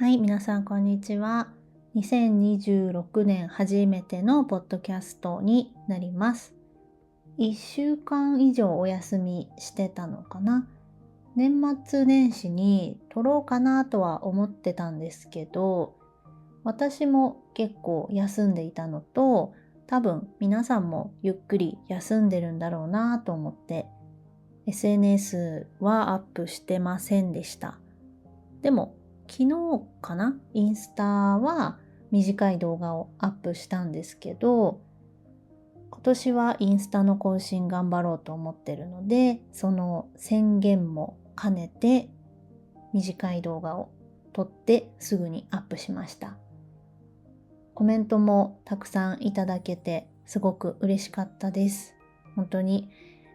はい、皆さんこんにちは。2026年初めてのポッドキャストになります。1週間以上お休みしてたのかな。年末年始に撮ろうかなとは思ってたんですけど、私も結構休んでいたのと、多分皆さんもゆっくり休んでるんだろうなと思って、SNS はアップしてませんでした。でも昨日かな、インスタは短い動画をアップしたんですけど、今年はインスタの更新頑張ろうと思ってるので、その宣言も兼ねて短い動画を撮ってすぐにアップしました。コメントもたくさんいただけてすごく嬉しかったです。本当に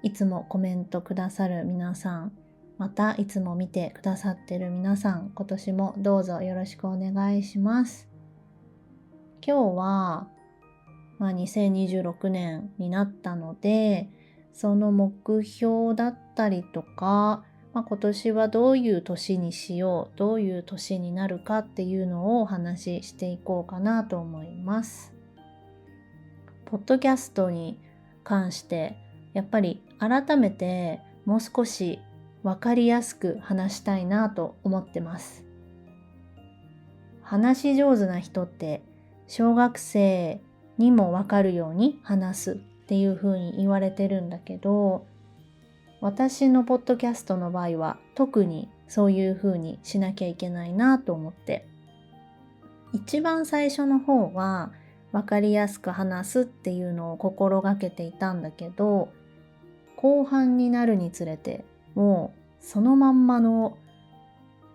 いつもコメントくださる皆さん、またいつも見てくださってる皆さん、今年もどうぞよろしくお願いします。今日は、2026年になったので、その目標だったりとか、今年はどういう年にしよう、どういう年になるかっていうのをお話ししていこうかなと思います。ポッドキャストに関してやっぱり改めてもう少し分かりやすく話したいなと思ってます。話し上手な人って小学生にも分かるように話すっていう風に言われてるんだけど、私のポッドキャストの場合は特にそういう風にしなきゃいけないなと思って、一番最初の方は分かりやすく話すっていうのを心がけていたんだけど、後半になるにつれてもうそのまんまの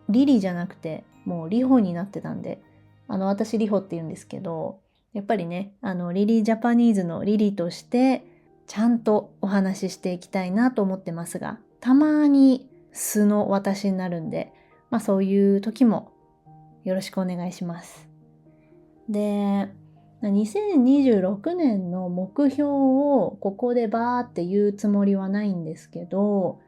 リリじゃなくてもうリホになってたんで、私リホって言うんですけど、やっぱりね、リリージャパニーズのリリとしてちゃんとお話ししていきたいなと思ってますが、たまに素の私になるんで、そういう時もよろしくお願いします。で、2026年の目標をここでバーって言うつもりはないんですけど、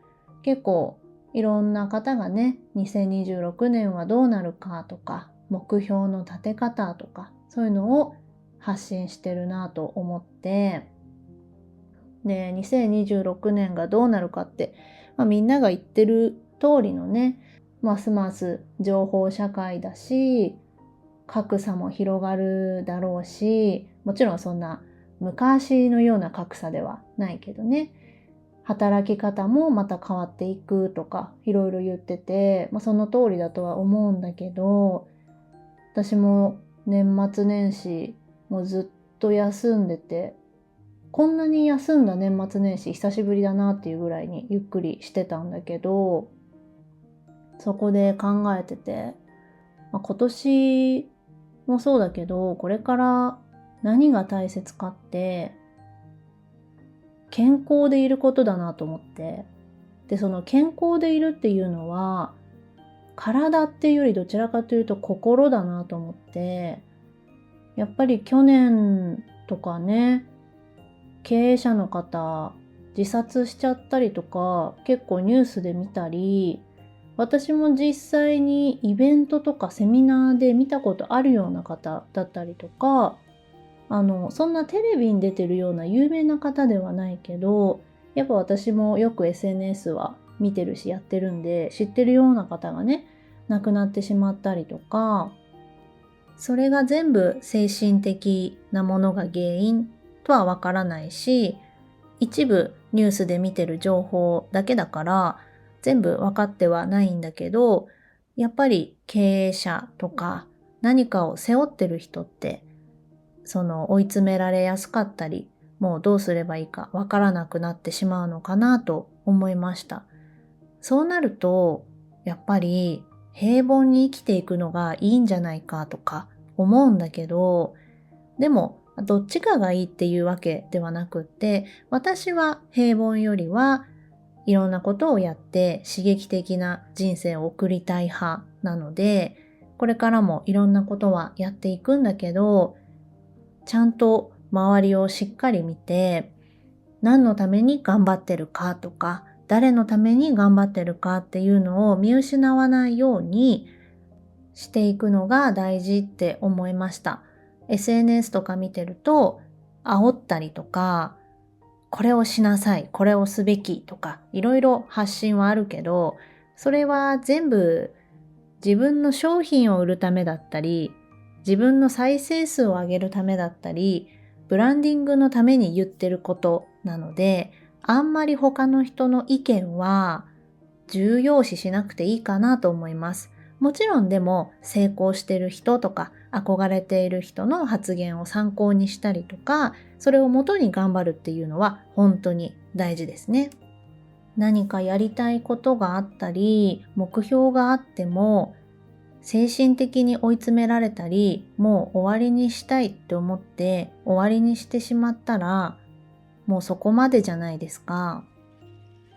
結構いろんな方がね、2026年はどうなるかとか、目標の立て方とか、そういうのを発信してるなと思って、で、2026年がどうなるかって、みんなが言ってる通りのね、ますます情報社会だし、格差も広がるだろうし、もちろんそんな昔のような格差ではないけどね、働き方もまた変わっていくとかいろいろ言ってて、その通りだとは思うんだけど、私も年末年始もうずっと休んでて、こんなに休んだ年末年始久しぶりだなっていうぐらいにゆっくりしてたんだけど、そこで考えてて、今年もそうだけど、これから何が大切かって健康でいることだなと思って、でその健康でいるっていうのは体っていうよりどちらかというと心だなと思って、やっぱり去年とかね、経営者の方自殺しちゃったりとか結構ニュースで見たり、私も実際にイベントとかセミナーで見たことあるような方だったりとか、そんなテレビに出てるような有名な方ではないけど、やっぱ私もよく SNS は見てるしやってるんで、知ってるような方がね、亡くなってしまったりとか、それが全部精神的なものが原因とはわからないし、一部ニュースで見てる情報だけだから全部分かってはないんだけど、やっぱり経営者とか何かを背負ってる人ってその追い詰められやすかったり、もうどうすればいいかわからなくなってしまうのかなと思いました。そうなると、やっぱり平凡に生きていくのがいいんじゃないかとか思うんだけど、でもどっちかがいいっていうわけではなくって、私は平凡よりはいろんなことをやって刺激的な人生を送りたい派なので、これからもいろんなことはやっていくんだけど、ちゃんと周りをしっかり見て、何のために頑張ってるかとか、誰のために頑張ってるかっていうのを見失わないように、していくのが大事って思いました。SNS とか見てると、煽ったりとか、これをしなさい、これをすべきとか、いろいろ発信はあるけど、それは全部自分の商品を売るためだったり、自分の再生数を上げるためだったり、ブランディングのために言ってることなので、あんまり他の人の意見は重要視しなくていいかなと思います。もちろんでも成功してる人とか憧れている人の発言を参考にしたりとか、それをもとに頑張るっていうのは本当に大事ですね。何かやりたいことがあったり、目標があっても、精神的に追い詰められたり、もう終わりにしたいって思って終わりにしてしまったら、もうそこまでじゃないですか。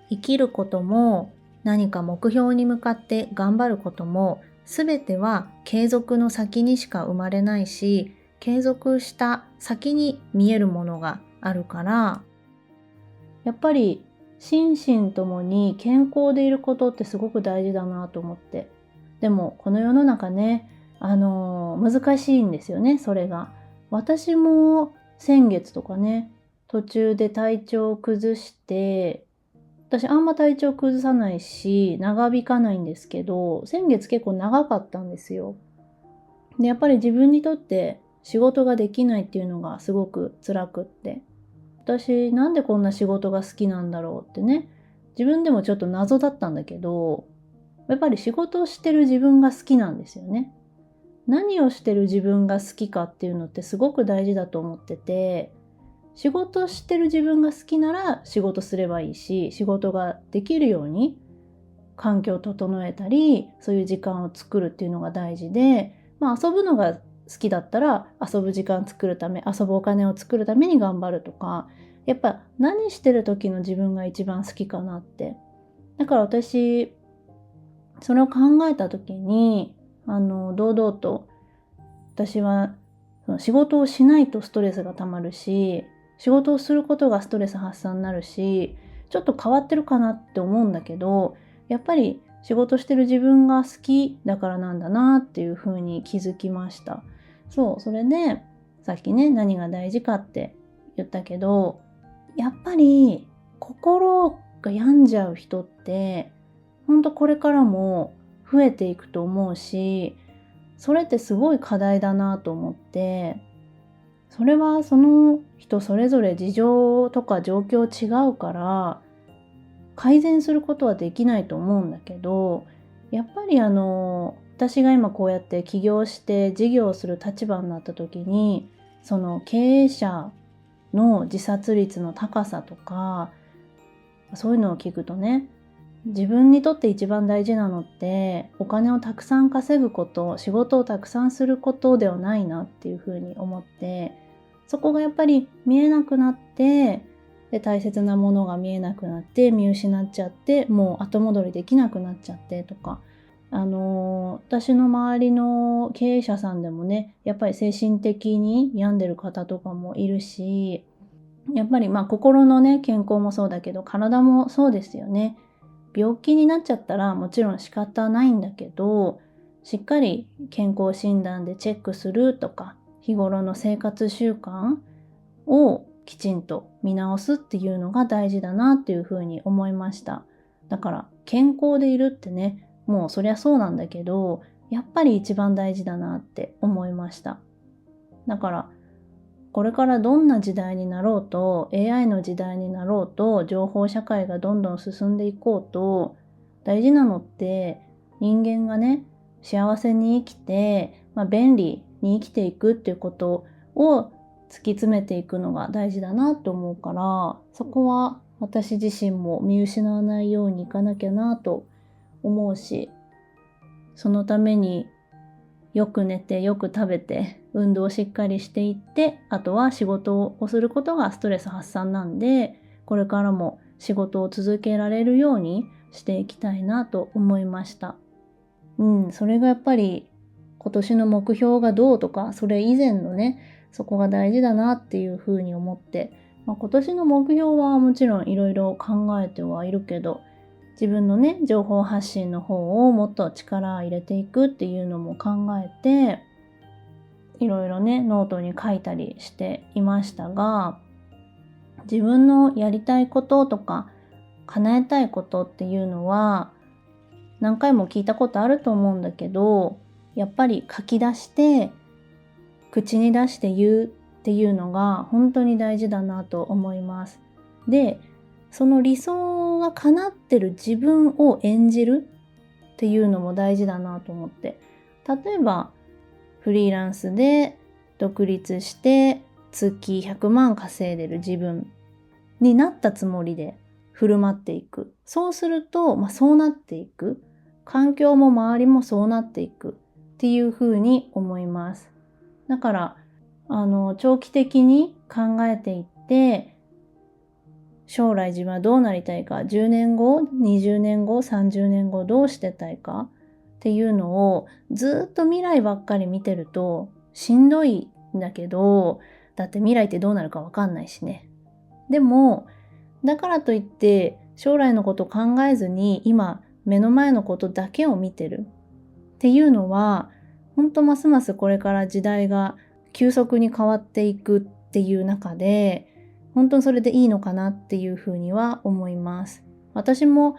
生きることも何か目標に向かって頑張ることも、すべては継続の先にしか生まれないし、継続した先に見えるものがあるから、やっぱり心身ともに健康でいることってすごく大事だなと思って。でもこの世の中ね、難しいんですよね、それが。私も先月とかね、途中で体調を崩して、私あんま体調崩さないし、長引かないんですけど、先月結構長かったんですよ。で、やっぱり自分にとって仕事ができないっていうのがすごく辛くって。私なんでこんな仕事が好きなんだろうってね、自分でもちょっと謎だったんだけど、やっぱり仕事をしてる自分が好きなんですよね。何をしてる自分が好きかっていうのってすごく大事だと思ってて、仕事してる自分が好きなら仕事すればいいし、仕事ができるように環境を整えたり、そういう時間を作るっていうのが大事で、遊ぶのが好きだったら遊ぶ時間作るため、遊ぶお金を作るために頑張るとか、やっぱ何してる時の自分が一番好きかなって。だから私、それを考えた時に、堂々と、私はその仕事をしないとストレスがたまるし、仕事をすることがストレス発散になるし、ちょっと変わってるかなって思うんだけど、やっぱり仕事してる自分が好きだからなんだなっていうふうに気づきました。そう、それでさっきね、何が大事かって言ったけど、やっぱり心が病んじゃう人って、ほんとこれからも増えていくと思うし、それってすごい課題だなと思って、それはその人それぞれ事情とか状況違うから改善することはできないと思うんだけど、やっぱり私が今こうやって起業して事業をする立場になった時に、その経営者の自殺率の高さとか、そういうのを聞くとね、自分にとって一番大事なのってお金をたくさん稼ぐこと、仕事をたくさんすることではないなっていうふうに思って、そこがやっぱり見えなくなって、で大切なものが見えなくなって見失っちゃって、もう後戻りできなくなっちゃってとか、私の周りの経営者さんでもね、やっぱり精神的に病んでる方とかもいるし、やっぱり心のね健康もそうだけど体もそうですよね。病気になっちゃったらもちろん仕方ないんだけど、しっかり健康診断でチェックするとか、日頃の生活習慣をきちんと見直すっていうのが大事だなっていうふうに思いました。だから健康でいるってね、もうそりゃそうなんだけど、やっぱり一番大事だなって思いました。だからこれからどんな時代になろうと、AI の時代になろうと、情報社会がどんどん進んでいこうと、大事なのって人間がね、幸せに生きて、便利に生きていくっていうことを突き詰めていくのが大事だなと思うから、そこは私自身も見失わないようにいかなきゃなと思うし、そのためによく寝てよく食べて運動をしっかりしていって、あとは仕事をすることがストレス発散なんで、これからも仕事を続けられるようにしていきたいなと思いました。それがやっぱり今年の目標がどうとか、それ以前のね、そこが大事だなっていうふうに思って、今年の目標はもちろんいろいろ考えてはいるけど、自分のね情報発信の方をもっと力を入れていくっていうのも考えて、いろいろねノートに書いたりしていましたが、自分のやりたいこととか叶えたいことっていうのは何回も聞いたことあると思うんだけど、やっぱり書き出して口に出して言うっていうのが本当に大事だなと思います。で、その理想が叶ってる自分を演じるっていうのも大事だなと思って、例えばフリーランスで独立して月100万稼いでる自分になったつもりで振る舞っていく。そうすると、そうなっていく。環境も周りもそうなっていくっていうふうに思います。だから長期的に考えていって、将来自分はどうなりたいか、10年後、20年後、30年後どうしてたいかっていうのをずっと未来ばっかり見てるとしんどいんだけど、だって未来ってどうなるかわかんないしね。でもだからといって将来のこと考えずに今目の前のことだけを見てるっていうのは、本当ますますこれから時代が急速に変わっていくっていう中で、本当にそれでいいのかなっていうふうには思います。私も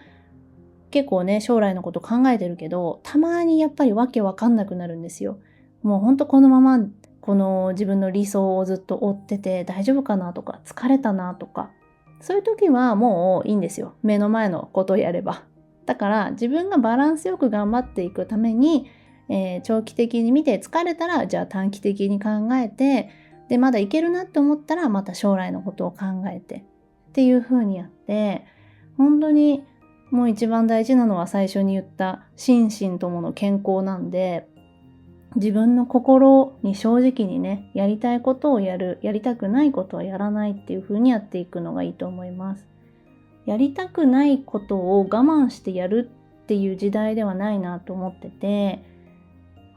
結構ね将来のこと考えてるけど、たまにやっぱりわけわかんなくなるんですよ。もう本当このままこの自分の理想をずっと追ってて大丈夫かなとか、疲れたなとか、そういう時はもういいんですよ。目の前のことをやれば。だから自分がバランスよく頑張っていくために、長期的に見て疲れたらじゃあ短期的に考えて、でまだいけるなって思ったらまた将来のことを考えてっていう風にやって、本当にもう一番大事なのは最初に言った心身ともの健康なんで、自分の心に正直にね、やりたいことをやる、やりたくないことはやらないっていう風にやっていくのがいいと思います。やりたくないことを我慢してやるっていう時代ではないなと思ってて、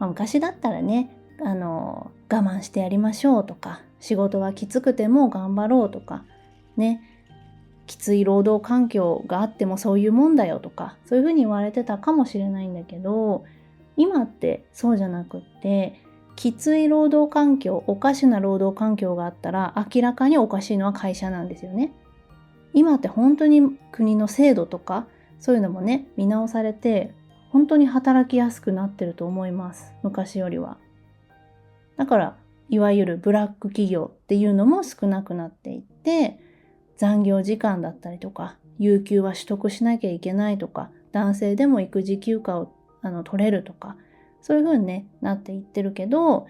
昔だったらね、我慢してやりましょうとか、仕事はきつくても頑張ろうとか、ね、きつい労働環境があってもそういうもんだよとか、そういうふうに言われてたかもしれないんだけど、今ってそうじゃなくって、きつい労働環境、おかしな労働環境があったら明らかにおかしいのは会社なんですよね。今って本当に国の制度とかそういうのもね見直されて、本当に働きやすくなってると思います、昔よりは。だからいわゆるブラック企業っていうのも少なくなっていって、残業時間だったりとか有給は取得しなきゃいけないとか、男性でも育児休暇を取れるとか、そういう風に、ね、なっていってるけど、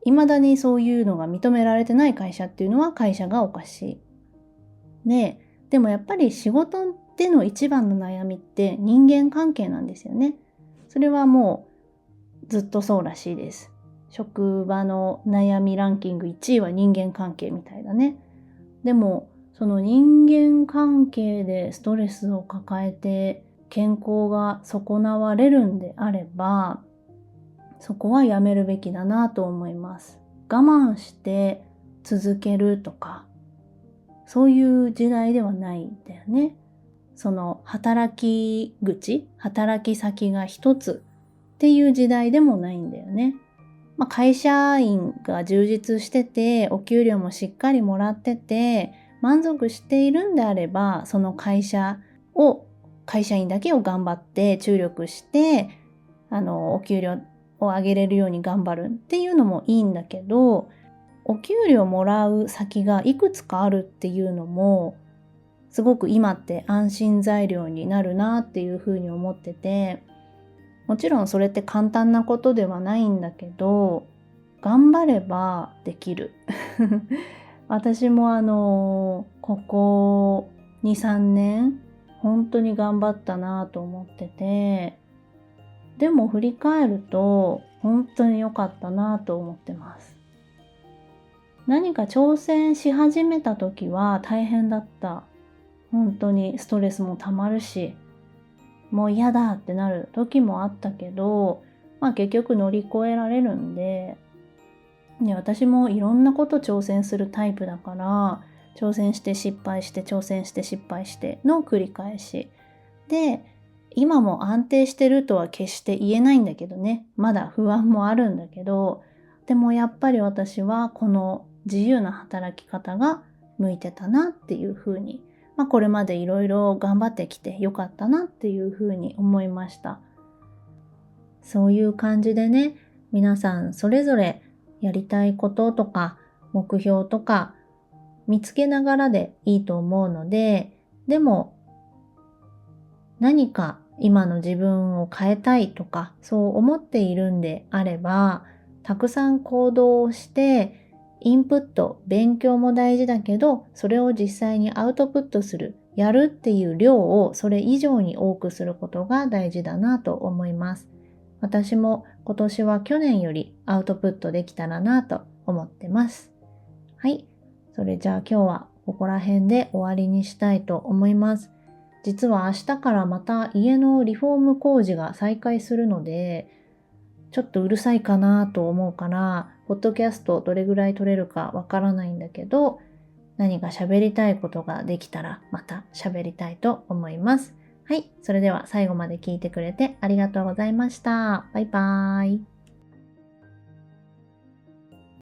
未だにそういうのが認められてない会社っていうのは会社がおかしい。でもやっぱり仕事での一番の悩みって人間関係なんですよね。それはもうずっとそうらしいです。職場の悩みランキング1位は人間関係みたいだね。でもその人間関係でストレスを抱えて健康が損なわれるんであれば、そこはやめるべきだなと思います。我慢して続けるとか、そういう時代ではないんだよね。その働き口、働き先が一つっていう時代でもないんだよね。会社員が充実してて、お給料もしっかりもらってて、満足しているんであれば、その会社員だけを頑張って注力して、お給料を上げれるように頑張るっていうのもいいんだけど、お給料もらう先がいくつかあるっていうのもすごく今って安心材料になるなっていうふうに思ってて、もちろんそれって簡単なことではないんだけど、頑張ればできる。私もここ 2,3 年本当に頑張ったなと思ってて、でも振り返ると本当に良かったなと思ってます。何か挑戦し始めた時は大変だった。本当にストレスもたまるし、もう嫌だってなる時もあったけど、結局乗り越えられるんで、私もいろんなこと挑戦するタイプだから、挑戦して失敗して挑戦して失敗しての繰り返しで、今も安定してるとは決して言えないんだけどね。まだ不安もあるんだけど、でもやっぱり私はこの自由な働き方が向いてたなっていうふうに、これまでいろいろ頑張ってきてよかったなっていうふうに思いました。そういう感じでね、皆さんそれぞれやりたいこととか目標とか見つけながらでいいと思うので、でも何か今の自分を変えたいとかそう思っているんであれば、たくさん行動をしてインプット、勉強も大事だけど、それを実際にアウトプットする、やるっていう量をそれ以上に多くすることが大事だなと思います。私も今年は去年よりアウトプットできたらなと思ってます。はい。それじゃあ今日はここら辺で終わりにしたいと思います。実は明日からまた家のリフォーム工事が再開するので、ちょっとうるさいかなと思うから、ポッドキャストどれぐらい撮れるかわからないんだけど、何か喋りたいことができたらまた喋りたいと思います。はい。それでは最後まで聞いてくれてありがとうございました。バイバーイ。